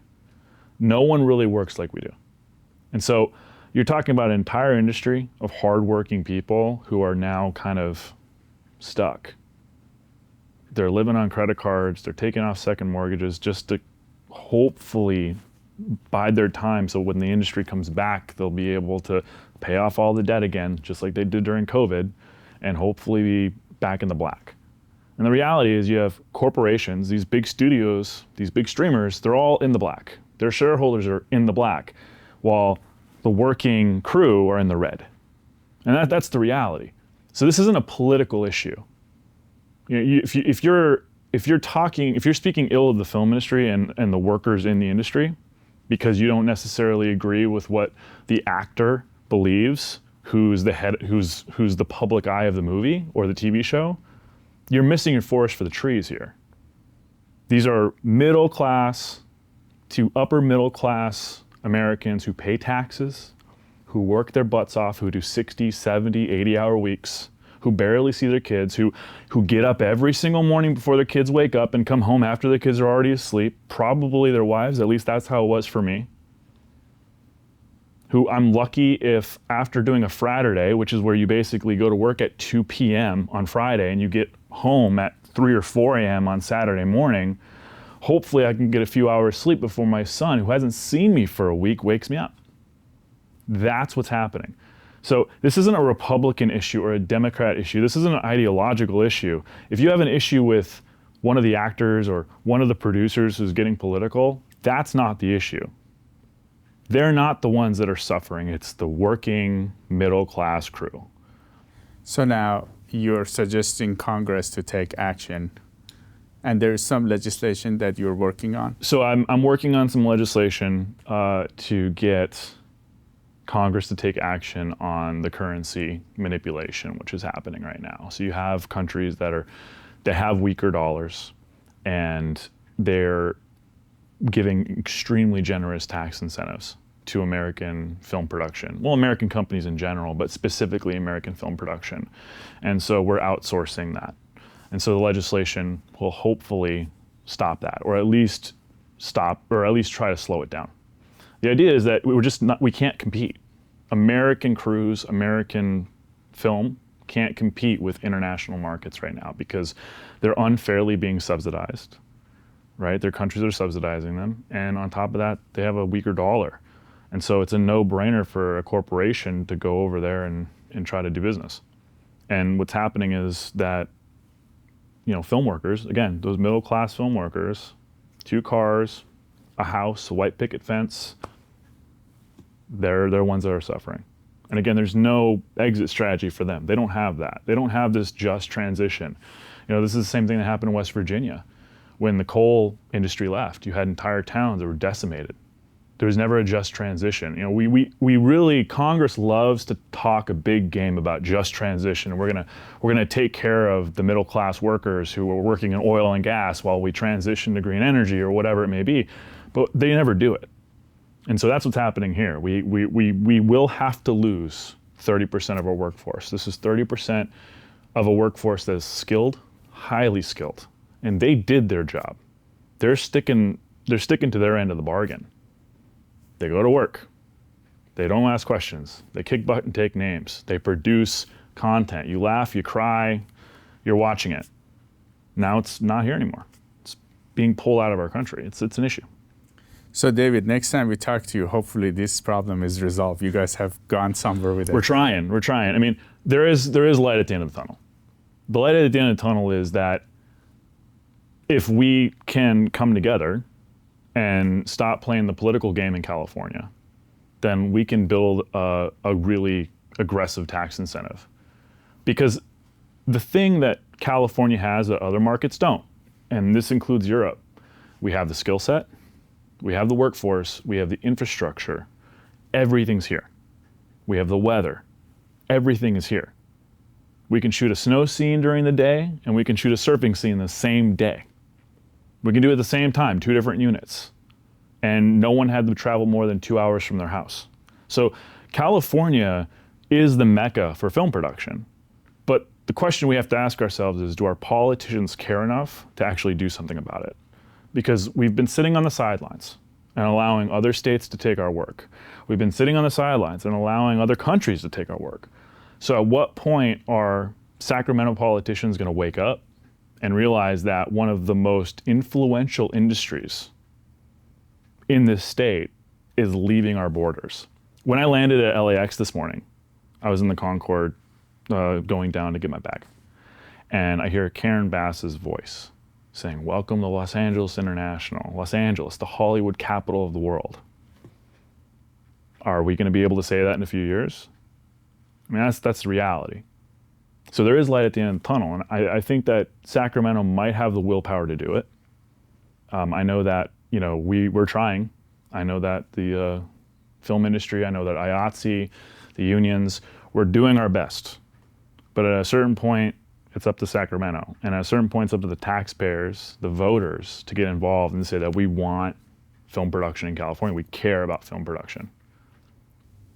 No one really works like we do. And so you're talking about an entire industry of hardworking people who are now kind of stuck. They're living on credit cards, they're taking off second mortgages just to hopefully bide their time so when the industry comes back, they'll be able to pay off all the debt again, just like they did during COVID, and hopefully be back in the black. And the reality is you have corporations, these big studios, these big streamers, they're all in the black. Their shareholders are in the black, while the working crew are in the red. And that's the reality. So this isn't a political issue. You know, if you're speaking ill of the film industry and the workers in the industry because you don't necessarily agree with what the actor believes, who's the head, who's the public eye of the movie or the TV show, you're missing your forest for the trees here. These are middle class to upper middle class Americans who pay taxes, who work their butts off, who do 60, 70, 80-hour weeks, who barely see their kids, who get up every single morning before their kids wake up and come home after their kids are already asleep, probably their wives, at least that's how it was for me. who I'm lucky if after doing a Fraturday, which is where you basically go to work at 2 p.m. on Friday and you get home at 3 or 4 a.m. on Saturday morning, hopefully I can get a few hours sleep before my son, who hasn't seen me for a week, wakes me up. That's what's happening. So this isn't a Republican issue or a Democrat issue. This isn't an ideological issue. If you have an issue with one of the actors or one of the producers who's getting political, that's not the issue. They're not the ones that are suffering. It's the working middle class crew. So now you're suggesting Congress to take action, and there's some legislation that you're working on? So I'm working on some legislation to get Congress to take action on the currency manipulation, which is happening right now. So you have countries that have weaker dollars, and they're giving extremely generous tax incentives to American film production. Well, American companies in general, but specifically American film production. And so we're outsourcing that. And so the legislation will hopefully stop that, or at least try to slow it down. The idea is that we can't compete. American crews, American film can't compete with international markets right now because they're unfairly being subsidized, right? Their countries are subsidizing them. And on top of that, they have a weaker dollar. And so it's a no-brainer for a corporation to go over there and try to do business. And what's happening is that, film workers, again, those middle-class film workers, 2 cars, a house, a white picket fence, they're the ones that are suffering. And again, there's no exit strategy for them. They don't have that. They don't have this just transition. This is the same thing that happened in West Virginia. When the coal industry left, you had entire towns that were decimated. There was never a just transition. We really, Congress loves to talk a big game about just transition. We're gonna take care of the middle class workers who are working in oil and gas while we transition to green energy or whatever it may be, but they never do it. And so that's what's happening here. We will have to lose 30% of our workforce. This is 30% of a workforce that is skilled, highly skilled, and they did their job. They're sticking to their end of the bargain. They go to work. They don't ask questions. They kick butt and take names. They produce content. You laugh, you cry, you're watching it. Now it's not here anymore. It's being pulled out of our country. It's an issue. So David, next time we talk to you, hopefully this problem is resolved. You guys have gone somewhere with it. We're trying. I mean, there is light at the end of the tunnel. The light at the end of the tunnel is that if we can come together and stop playing the political game in California, then we can build a really aggressive tax incentive. Because the thing that California has that other markets don't, and this includes Europe, we have the skill set, we have the workforce, we have the infrastructure, everything's here. We have the weather, everything is here. We can shoot a snow scene during the day, and we can shoot a surfing scene the same day. We can do it at the same time, 2 different units. And no one had to travel more than 2 hours from their house. So California is the mecca for film production. But the question we have to ask ourselves is, do our politicians care enough to actually do something about it? Because we've been sitting on the sidelines and allowing other states to take our work. We've been sitting on the sidelines and allowing other countries to take our work. So at what point are Sacramento politicians going to wake up and realize that one of the most influential industries in this state is leaving our borders? When I landed at LAX this morning, I was in the Concorde going down to get my bag. And I hear Karen Bass's voice saying, "Welcome to Los Angeles International. Los Angeles, the Hollywood capital of the world." Are we going to be able to say that in a few years? I mean, that's the reality. So there is light at the end of the tunnel, and I think that Sacramento might have the willpower to do it. I know that we're trying. I know that the film industry, I know that IATSE, the unions, we're doing our best. But at a certain point, it's up to Sacramento. And at a certain point, it's up to the taxpayers, the voters, to get involved and say that we want film production in California. We care about film production.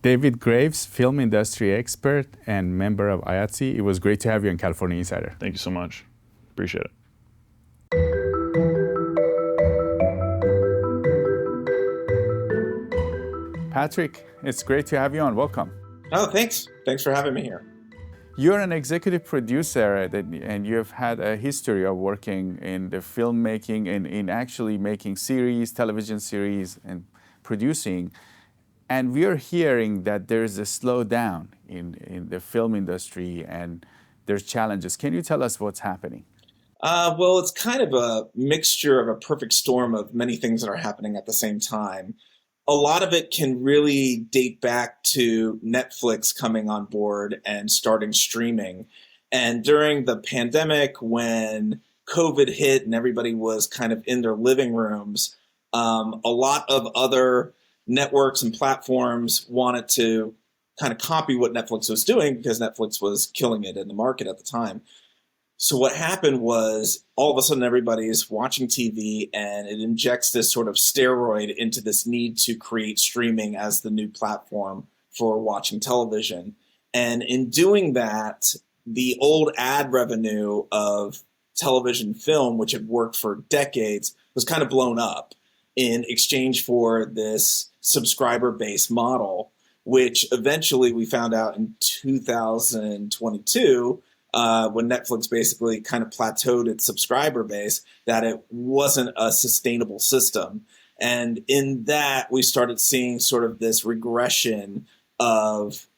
David Graves, film industry expert and member of IATSE. It was great to have you on California Insider. Thank you so much. Appreciate it. Patrick, it's great to have you on. Welcome. Oh, thanks. Thanks for having me here. You're an executive producer and you've had a history of working in the filmmaking and in actually making series, television series, and producing. And we're hearing that there's a slowdown in the film industry and there's challenges. Can you tell us what's happening? Well, it's kind of a mixture of a perfect storm of many things that are happening at the same time. A lot of it can really date back to Netflix coming on board and starting streaming. And during the pandemic, when COVID hit and everybody was kind of in their living rooms, a lot of other networks and platforms wanted to kind of copy what Netflix was doing because Netflix was killing it in the market at the time. So what happened was all of a sudden everybody's watching TV and it injects this sort of steroid into this need to create streaming as the new platform for watching television. And in doing that, the old ad revenue of television film, which had worked for decades, was kind of blown up in exchange for this subscriber-based model, which eventually we found out in 2022 when Netflix basically kind of plateaued its subscriber base, that it wasn't a sustainable system. And in that, we started seeing sort of this regression of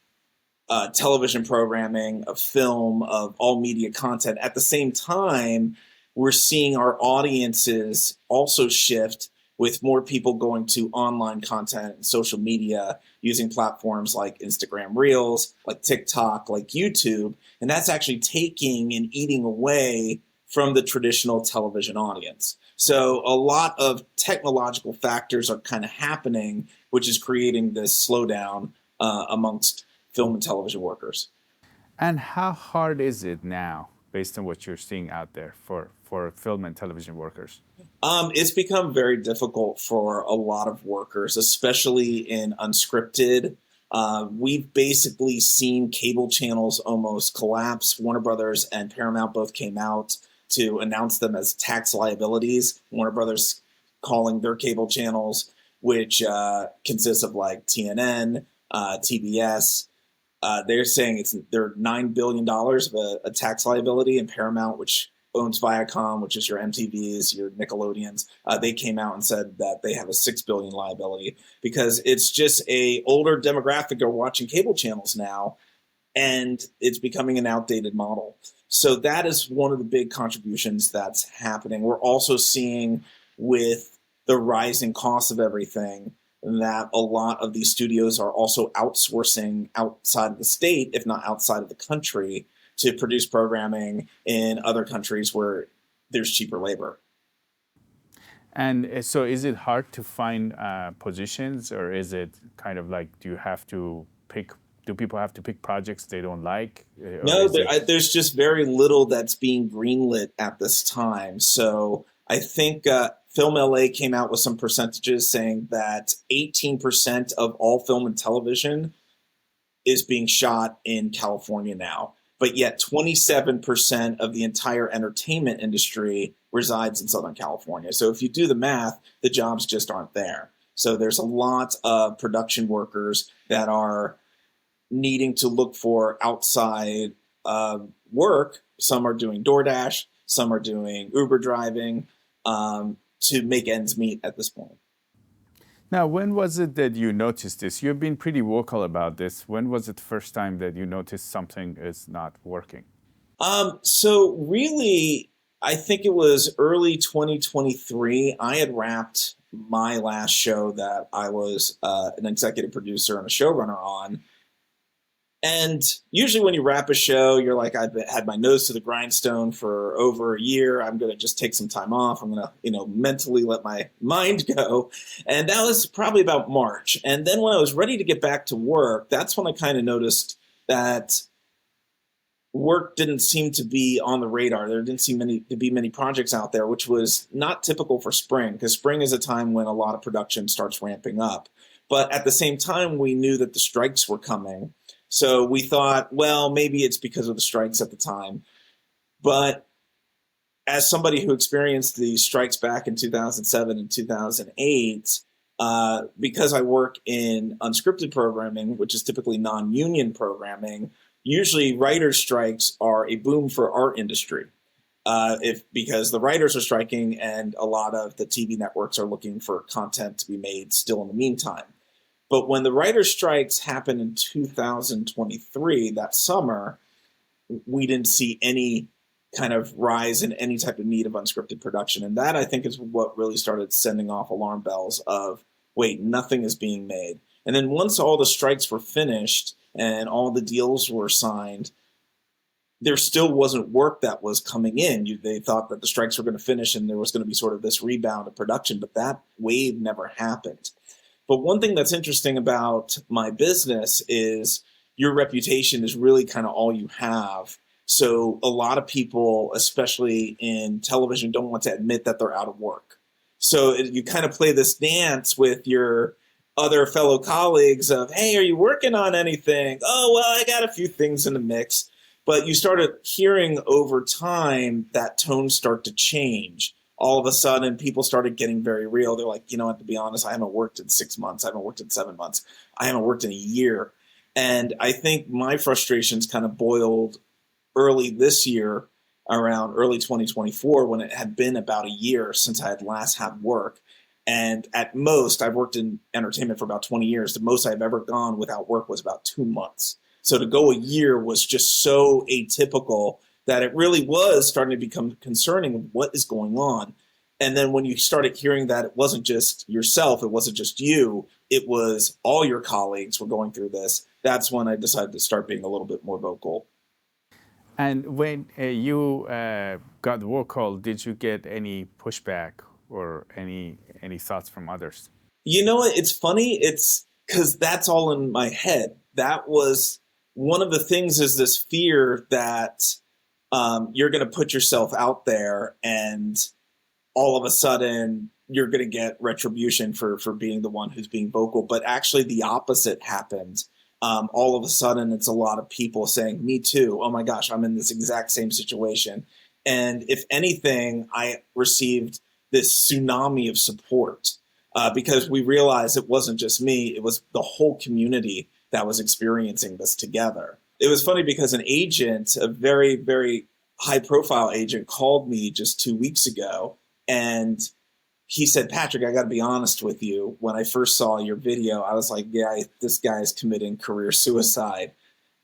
television programming, of film, of all media content. At the same time, we're seeing our audiences also shift with more people going to online content and social media using platforms like Instagram Reels, like TikTok, like YouTube. And that's actually taking and eating away from the traditional television audience. So a lot of technological factors are kind of happening, which is creating this slowdown amongst film and television workers. And how hard is it now, based on what you're seeing out there for film and television workers? It's become very difficult for a lot of workers, especially in unscripted. We've basically seen cable channels almost collapse. Warner Brothers and Paramount both came out to announce them as tax liabilities. Warner Brothers calling their cable channels, which consists of like TNN, TBS. They're saying they're $9 billion of a tax liability, and Paramount, which owns Viacom, which is your MTVs, your Nickelodeons, they came out and said that they have a $6 billion liability because it's just a older demographic are watching cable channels now, and it's becoming an outdated model. So that is one of the big contributions that's happening. We're also seeing with the rising cost of everything that a lot of these studios are also outsourcing outside of the state, if not outside of the country, to produce programming in other countries where there's cheaper labor. And so is it hard to find positions, or is it kind of like, do people have to pick projects they don't like? No, there's just very little that's being greenlit at this time. So I think Film LA came out with some percentages saying that 18% of all film and television is being shot in California now. But yet 27% of the entire entertainment industry resides in Southern California. So if you do the math, the jobs just aren't there. So there's a lot of production workers that are needing to look for outside work. Some are doing DoorDash, some are doing Uber driving to make ends meet at this point. Now, when was it that you noticed this? You've been pretty vocal about this. When was it the first time that you noticed something is not working? So really, I think it was early 2023. I had wrapped my last show that I was an executive producer and a showrunner on. And usually when you wrap a show, you're like, I've had my nose to the grindstone for over a year. I'm going to just take some time off. I'm going to, mentally let my mind go. And that was probably about March. And then when I was ready to get back to work, that's when I kind of noticed that work didn't seem to be on the radar. There didn't seem to be many projects out there, which was not typical for spring, because spring is a time when a lot of production starts ramping up. But at the same time, we knew that the strikes were coming. So we thought, well, maybe it's because of the strikes at the time. But as somebody who experienced the strikes back in 2007 and 2008, because I work in unscripted programming, which is typically non-union programming, usually writer strikes are a boom for our industry. Because the writers are striking and a lot of the TV networks are looking for content to be made still in the meantime. But when the writer strikes happened in 2023, that summer, we didn't see any kind of rise in any type of need of unscripted production. And that, I think, is what really started sending off alarm bells of, wait, nothing is being made. And then once all the strikes were finished and all the deals were signed, there still wasn't work that was coming in. They thought that the strikes were going to finish and there was going to be sort of this rebound of production, but that wave never happened. But one thing that's interesting about my business is your reputation is really kind of all you have. So a lot of people, especially in television, don't want to admit that they're out of work. So you kind of play this dance with your other fellow colleagues of, hey, are you working on anything? Oh, well, I got a few things in the mix. But you started hearing over time that tone start to change. All of a sudden, people started getting very real. They're like, you know what, to be honest, I haven't worked in 6 months. I haven't worked in 7 months. I haven't worked in a year. And I think my frustrations kind of boiled early this year, around early 2024, when it had been about a year since I had last had work. And at most, I've worked in entertainment for about 20 years. The most I've ever gone without work was about 2 months. So to go a year was just so atypical that it really was starting to become concerning of what is going on. And then when you started hearing that it wasn't just yourself, it wasn't just you, it was all your colleagues were going through this, that's when I decided to start being a little bit more vocal. And when you got vocal, did you get any pushback or any thoughts from others? You know what? It's funny. It's because that's all in my head. That was one of the things, is this fear that you're going to put yourself out there and all of a sudden you're going to get retribution for being the one who's being vocal. But actually the opposite happened. All of a sudden it's a lot of people saying, me too. Oh my gosh, I'm in this exact same situation. And if anything, I received this tsunami of support because we realized it wasn't just me, it was the whole community that was experiencing this together. It was funny because an agent, a very, very high profile agent, called me just 2 weeks ago and he said, Patrick, I got to be honest with you. When I first saw your video, I was like, yeah, this guy is committing career suicide.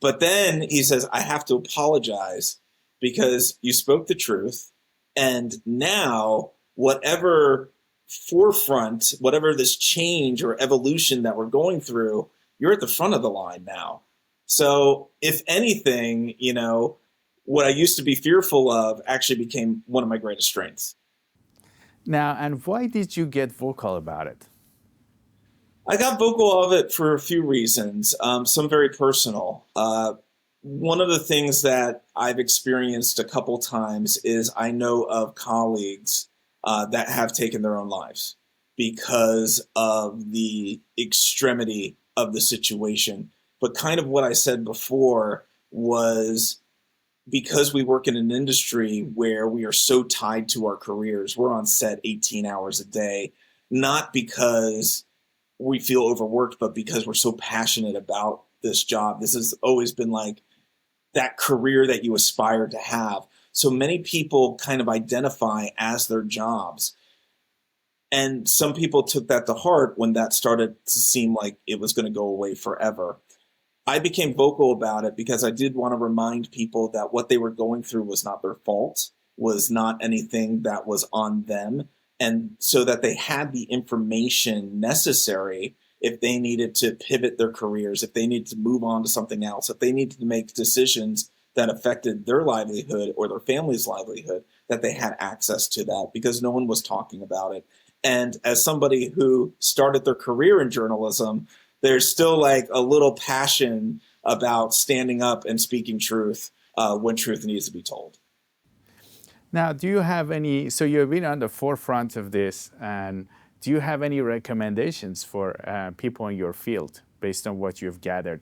But then he says, I have to apologize because you spoke the truth. And now whatever forefront, whatever this change or evolution that we're going through, you're at the front of the line now. So if anything, you know, what I used to be fearful of actually became one of my greatest strengths. Now, and why did you get vocal about it? I got vocal of it for a few reasons, some very personal. One of the things that I've experienced a couple times is I know of colleagues that have taken their own lives because of the extremity of the situation. But kind of what I said before was, because we work in an industry where we are so tied to our careers, we're on set 18 hours a day, not because we feel overworked, but because we're so passionate about this job. This has always been like that career that you aspire to have. So many people kind of identify as their jobs. And some people took that to heart when that started to seem like it was going to go away forever. I became vocal about it because I did want to remind people that what they were going through was not their fault, was not anything that was on them, and so that they had the information necessary if they needed to pivot their careers, if they needed to move on to something else, if they needed to make decisions that affected their livelihood or their family's livelihood, that they had access to that because no one was talking about it. And as somebody who started their career in journalism, there's still like a little passion about standing up and speaking truth when truth needs to be told. Now, do you have any, so you've been on the forefront of this, and do you have any recommendations for people in your field based on what you've gathered?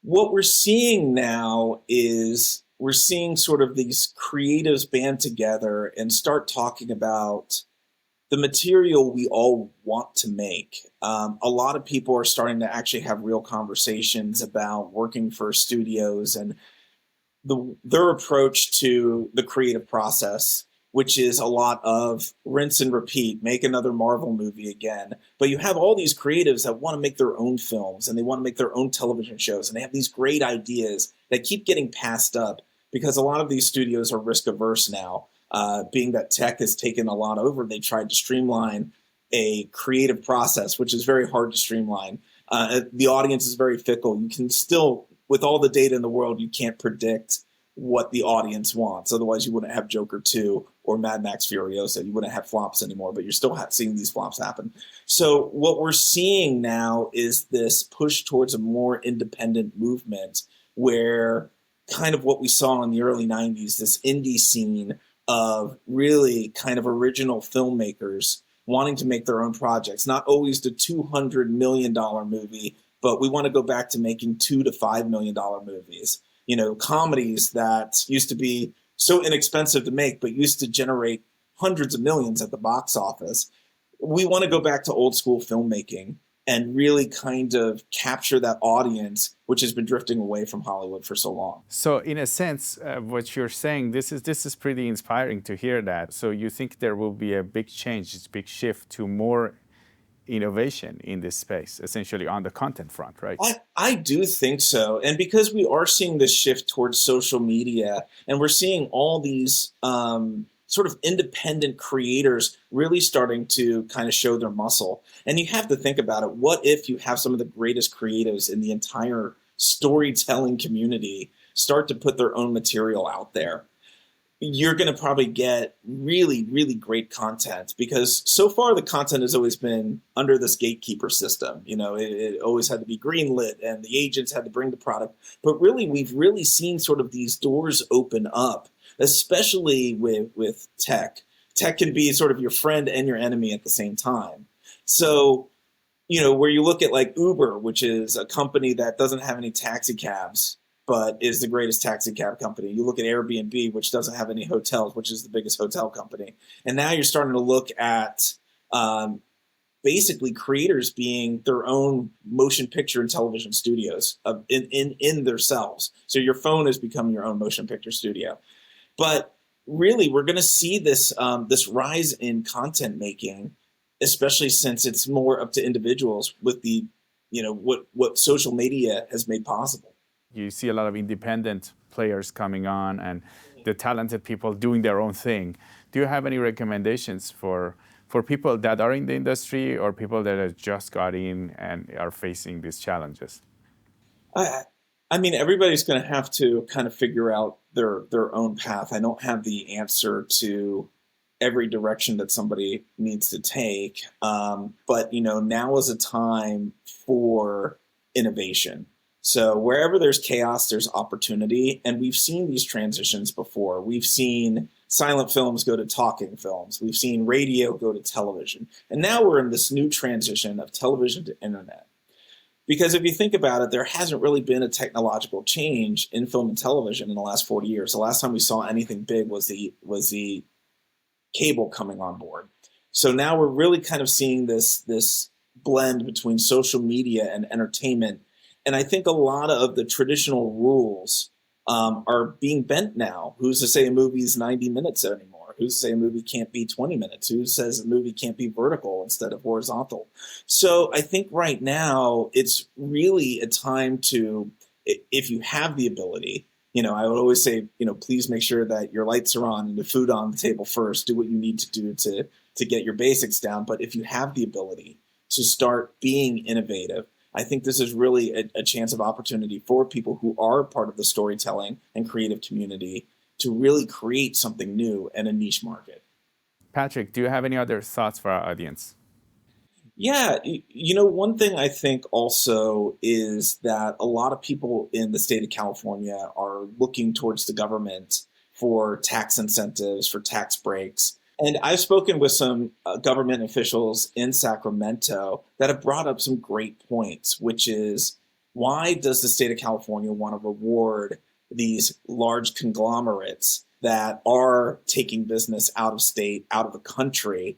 What we're seeing now is we're seeing sort of these creatives band together and start talking about the material we all want to make. A lot of people are starting to actually have real conversations about working for studios and their approach to the creative process, which is a lot of rinse and repeat, make another Marvel movie again. But you have all these creatives that want to make their own films and they want to make their own television shows. And they have these great ideas that keep getting passed up because a lot of these studios are risk averse now. Being that tech has taken a lot over, they tried to streamline a creative process, which is very hard to streamline. The audience is very fickle. You can still, with all the data in the world, you can't predict what the audience wants. Otherwise, you wouldn't have Joker 2 or Mad Max Furiosa. You wouldn't have flops anymore, but you're still seeing these flops happen. So what we're seeing now is this push towards a more independent movement where kind of what we saw in the early 90s, this indie scene of really kind of original filmmakers wanting to make their own projects, not always the $200 million movie, but we want to go back to making $2 to $5 million movies. You know, comedies that used to be so inexpensive to make, but used to generate hundreds of millions at the box office. We want to go back to old school filmmaking and really kind of capture that audience, which has been drifting away from Hollywood for so long. So in a sense, what you're saying, this is pretty inspiring to hear that. So you think there will be a big change, a big shift to more innovation in this space, essentially on the content front, right? I do think so. And because we are seeing this shift towards social media and we're seeing all these sort of independent creators really starting to kind of show their muscle. And you have to think about it. What if you have some of the greatest creatives in the entire storytelling community start to put their own material out there? You're going to probably get really, really great content because so far the content has always been under this gatekeeper system. You know, it always had to be greenlit and the agents had to bring the product. But really, we've really seen sort of these doors open up, especially with tech. Tech can be sort of your friend and your enemy at the same time. So, you know, where you look at like Uber, which is a company that doesn't have any taxi cabs, but is the greatest taxi cab company. You look at Airbnb, which doesn't have any hotels, which is the biggest hotel company. And now you're starting to look at basically creators being their own motion picture and television studios in themselves. So your phone has become your own motion picture studio. But really, we're going to see this this rise in content making, especially since it's more up to individuals with the, you know, what social media has made possible. You see a lot of independent players coming on and the talented people doing their own thing. Do you have any recommendations for people that are in the industry or people that have just got in and are facing these challenges? I mean, everybody's going to have to kind of figure out their own path. I don't have the answer to every direction that somebody needs to take. But, you know, now is a time for innovation. So wherever there's chaos, there's opportunity. And we've seen these transitions before. We've seen silent films go to talking films. We've seen radio go to television. And now we're in this new transition of television to internet. Because if you think about it, there hasn't really been a technological change in film and television in the last 40 years. The last time we saw anything big was the cable coming on board. So now we're really kind of seeing this blend between social media and entertainment. And I think a lot of the traditional rules are being bent now. Who's to say a movie is 90 minutes anymore? Who's to say a movie can't be 20 minutes? Who says a movie can't be vertical instead of horizontal? So I think right now it's really a time to, if you have the ability, you know, I would always say, you know, please make sure that your lights are on and the food on the table first. Do what you need to do to get your basics down. But if you have the ability to start being innovative, I think this is really a chance of opportunity for people who are part of the storytelling and creative community to really create something new in a niche market. Patrick, do you have any other thoughts for our audience? Yeah, you know, one thing I think also is that a lot of people in the state of California are looking towards the government for tax incentives, for tax breaks. And I've spoken with some government officials in Sacramento that have brought up some great points, which is why does the state of California want to reward these large conglomerates that are taking business out of state, out of the country,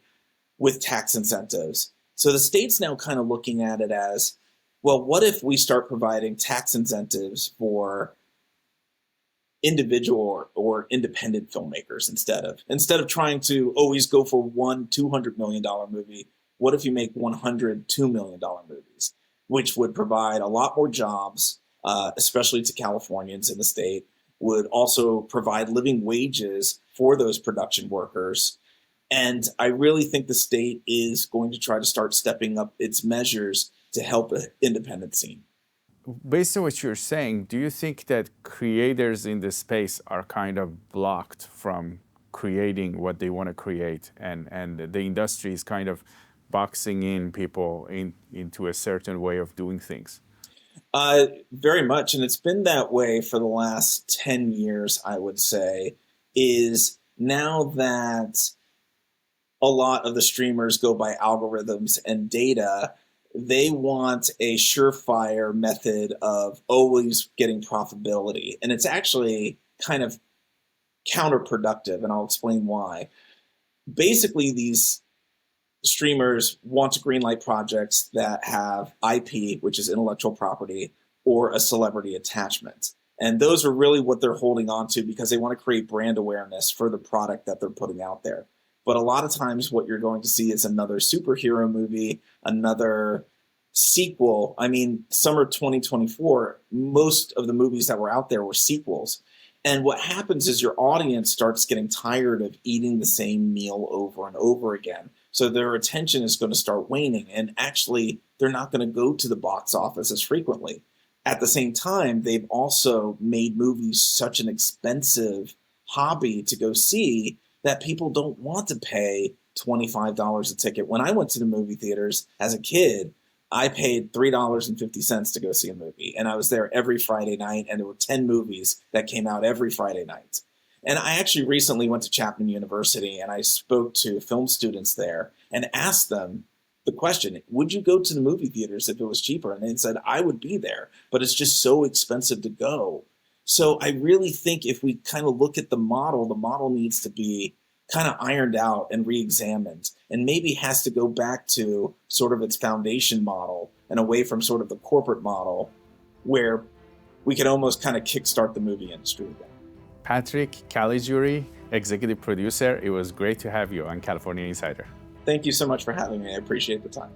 with tax incentives. So the state's now kind of looking at it as, well, what if we start providing tax incentives for individual or independent filmmakers instead of trying to always go for one $200 million movie? What if you make 100 $2 million movies, which would provide a lot more jobs, especially to Californians in the state, would also provide living wages for those production workers. And I really think the state is going to try to start stepping up its measures to help the independent scene. Based on what you're saying, do you think that creators in this space are kind of blocked from creating what they want to create, and the industry is kind of boxing in people into a certain way of doing things? Very much, and it's been that way for the last 10 years, I would say, is now that a lot of the streamers go by algorithms and data, they want a surefire method of always getting profitability. And it's actually kind of counterproductive, and I'll explain why. Basically, these streamers want to greenlight projects that have IP, which is intellectual property, or a celebrity attachment. And those are really what they're holding on to because they want to create brand awareness for the product that they're putting out there. But a lot of times what you're going to see is another superhero movie, another sequel. I mean, summer 2024, most of the movies that were out there were sequels. And what happens is your audience starts getting tired of eating the same meal over and over again. So their attention is going to start waning. And actually, they're not going to go to the box office as frequently. At the same time, they've also made movies such an expensive hobby to go see that people don't want to pay $25 a ticket. When I went to the movie theaters as a kid, I paid $3.50 to go see a movie. And I was there every Friday night, and there were 10 movies that came out every Friday night. And I actually recently went to Chapman University, and I spoke to film students there and asked them the question, would you go to the movie theaters if it was cheaper? And they said, I would be there, but it's just so expensive to go. So I really think if we kind of look at the model needs to be kind of ironed out and re-examined, and maybe has to go back to sort of its foundation model and away from sort of the corporate model where we could almost kind of kickstart the movie industry again. Patrick Caligiuri, executive producer, it was great to have you on California Insider. Thank you so much for having me. I appreciate the time.